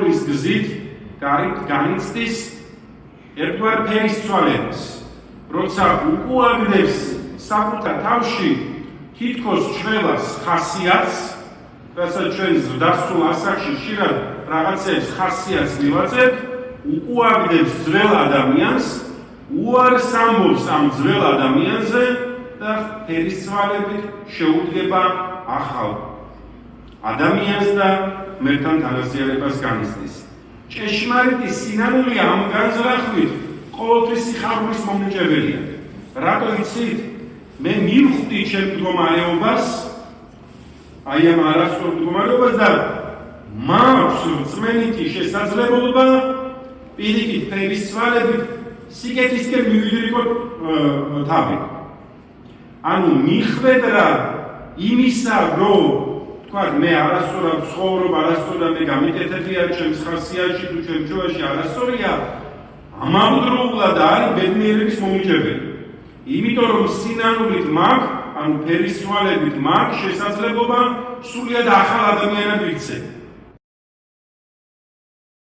სინანულის გზით განიცდის ერთგვარ ფერისცვალებას, როცა უკუაგდებს საკუთარ თავში თითქოს ჩვენას ხასიათს, რასაც ჩვენ ზრდასრულ ასაკში ხშირად რაღაცებს ხასიათს მივაწევთ, უკუაგდებს ძველ ადამიანს, უარს ამბობს ამ ძველ ადამიანზე და ფერისცვალებით შეუდგება ახალ ადამიანს და ღმერთთან თანასწორობას განიცდის. ჭეშმარიტი სინანული ამ განზრახვით ყოველთვის სიხარულის მომნიჭებელია. რატო იცით? მე მივხვდი ჩემ მდგომარეობას, აი ამ არასწორ მდგომარეობას და მაქვს რწმენითი შესაძლებლობა პირიქით ფერისცვალებით სიკეთისკენ მივიდრიკოთ თავი. ანუ მიხვედრა იმისა, რომ თქვა მე არასწორად ცხოვრობ, არასწორად მე გამიკეთებია ჩემს ხასიათში თუ ჩემ ჯოაში არასწორია, ამავდროულად არის ბედნიერების მომნიჭებელი. იმიტომ რომ სინანულით მაქვს, ანუ ფერისცვალებით მაქვს შესაძლებლობა სრულიად ახალ ადამიანად ვიქცე.